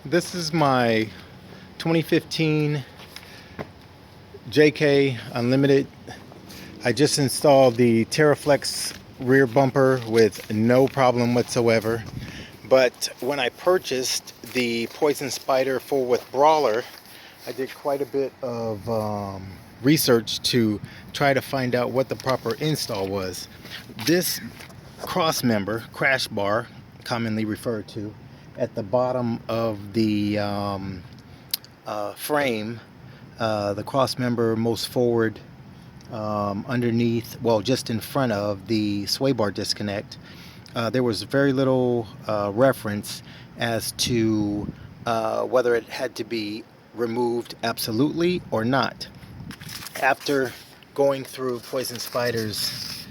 This is my 2015 JK Unlimited. I just installed the Terraflex rear bumper with no problem whatsoever. But when I purchased the Poisen Spyder full width brawler, I did quite a bit of research to try to find out what the proper install was. This cross member, crash bar, commonly referred to, at the bottom of the frame, the cross member most forward, underneath, well, just in front of the sway bar disconnect, there was very little reference as to whether it had to be removed absolutely or not. After going through Poisen Spyder's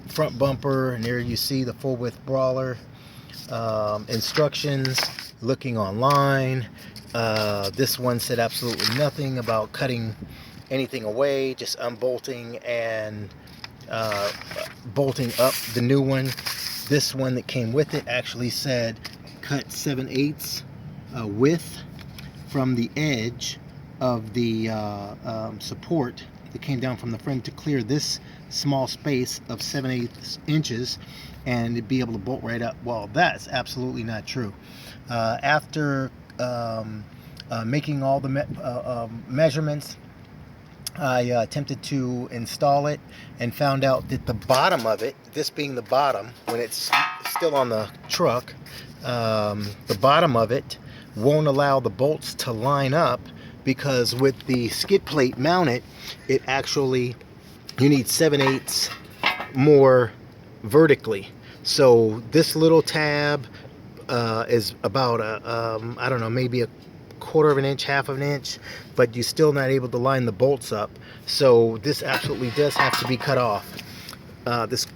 front bumper, and there you see the full width brawler instructions, looking online, this one said absolutely nothing about cutting anything away, just unbolting and bolting up the new one. This one that came with it actually said cut 7/8 width from the edge of the support that came down from the frame to clear this small space of 7/8 inches and to be able to bolt right up. Well, that's absolutely not true. After making all the measurements, I attempted to install it and found out that the bottom of it, this being the bottom, when it's still on the truck, the bottom of it won't allow the bolts to line up, because with the skid plate mounted, it actually, you need 7/8 more vertically. So this little tab is about I don't know, maybe a quarter of an inch, half of an inch, but you're still not able to line the bolts up. So this absolutely does have to be cut off, this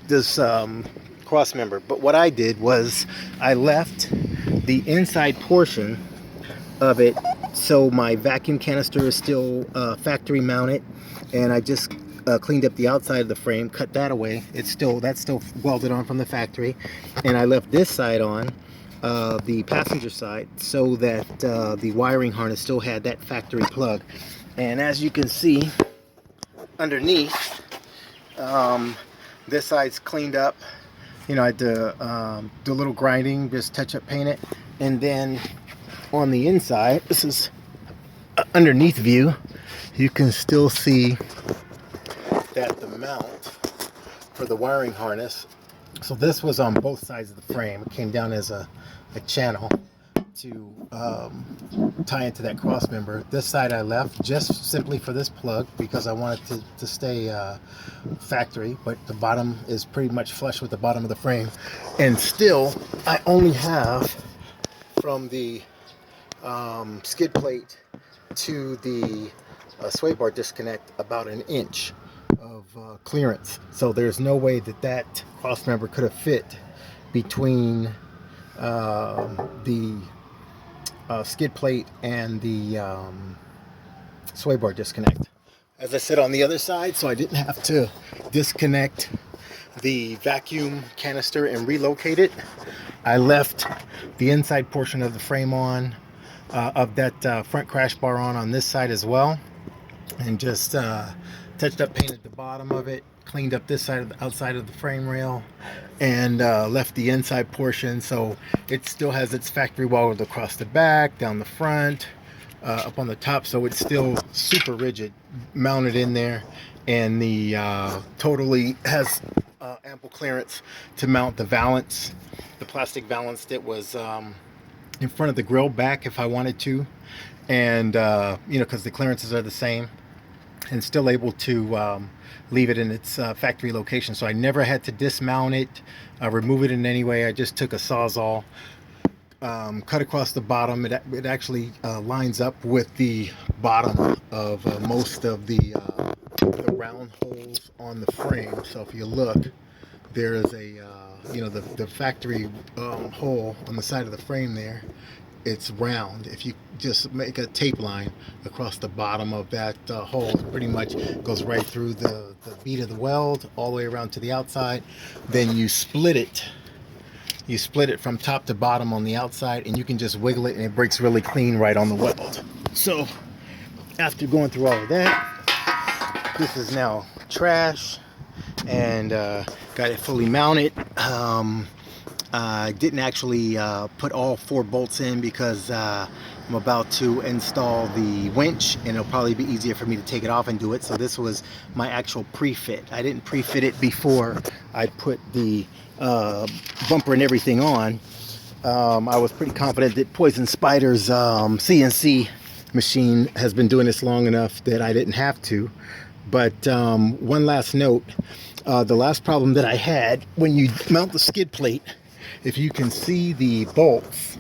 cross member. But what I did was I left the inside portion of it, so my vacuum canister is still factory mounted, and I just cleaned up the outside of the frame, cut that away. That's still welded on from the factory, and I left this side on, the passenger side, so that the wiring harness still had that factory plug. And as you can see underneath, this side's cleaned up. You know, I had to do a little grinding, just touch up paint it. And then on the inside, this is underneath view, you can still see that the mount for the wiring harness, so this was on both sides of the frame. It came down as a channel to tie into that cross member. This side I left just simply for this plug because I wanted to stay factory, but the bottom is pretty much flush with the bottom of the frame. And still, I only have from the skid plate to the sway bar disconnect about an inch of clearance. So there's no way that that cross member could have fit between the skid plate and the sway bar disconnect. As I said, on the other side, so I didn't have to disconnect the vacuum canister and relocate it, I left the inside portion of the frame on, of that front crash bar on this side as well, and just touched up, painted the bottom of it, cleaned up this side of the outside of the frame rail, and left the inside portion so it still has its factory weld across the back, down the front, up on the top, so it's still super rigid mounted in there, and the totally has ample clearance to mount the valance, the plastic valance that was in front of the grill back if I wanted to, and you know, because the clearances are the same, and still able to leave it in its factory location. So I never had to dismount it, remove it in any way. I just took a Sawzall, cut across the bottom. It actually lines up with the bottom of most of the round holes on the frame. So if you look, there is a you know, the factory hole on the side of the frame there. It's round. If you just make a tape line across the bottom of that hole, it pretty much goes right through the bead of the weld all the way around to the outside. Then you split it You split it from top to bottom on the outside, and you can just wiggle it and it breaks really clean right on the weld. So after going through all of that, this is now trash, and got it fully mounted. I didn't actually put all 4 bolts in because I'm about to install the winch, and it'll probably be easier for me to take it off and do it. So this was my actual pre-fit. I didn't pre-fit it before I put the bumper and everything on. I was pretty confident that Poisen Spyder's CNC machine has been doing this long enough that I didn't have to. But one last note, the last problem that I had when you mount the skid plate, if you can see the bolts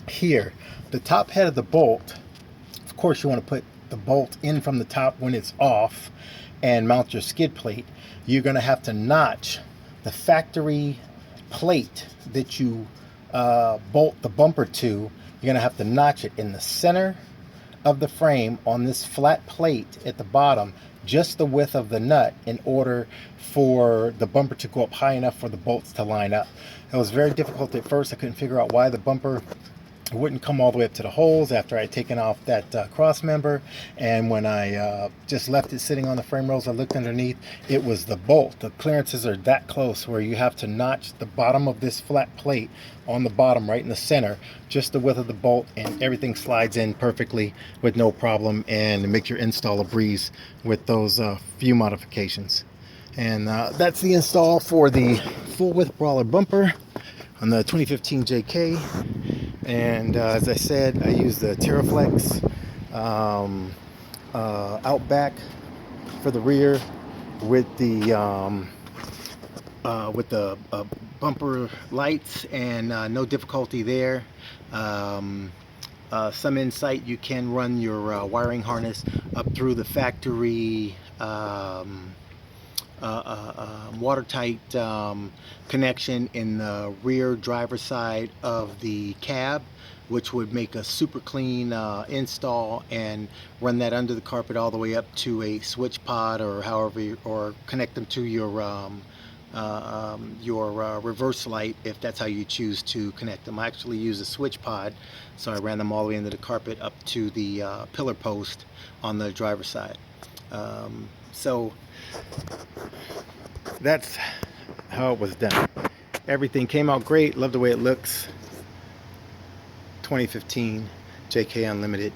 here, the top head of the bolt, of course you want to put the bolt in from the top when it's off and mount your skid plate. You're going to have to notch the factory plate that you bolt the bumper to. You're going to have to notch it in the center of the frame on this flat plate at the bottom, just the width of the nut, in order for the bumper to go up high enough for the bolts to line up. It was very difficult at first. I couldn't figure out why the bumper wouldn't come all the way up to the holes after I had taken off that cross member. And when I just left it sitting on the frame rails, I looked underneath. It was the bolt. The clearances are that close where you have to notch the bottom of this flat plate on the bottom, right in the center, just the width of the bolt, and everything slides in perfectly with no problem, and it makes your install a breeze with those few modifications. And that's the install for the full width brawler bumper on the 2015 JK. And as I said, I use the Terraflex Outback for the rear with the bumper lights, and no difficulty there. Some insight, you can run your wiring harness up through the factory watertight connection in the rear driver's side of the cab, which would make a super clean install, and run that under the carpet all the way up to a switch pod, or however, or connect them to your reverse light if that's how you choose to connect them. I actually use a switch pod, so I ran them all the way into the carpet up to the pillar post on the driver's side. So that's how it was done. Everything came out great. Love the way it looks. 2015 JK Unlimited.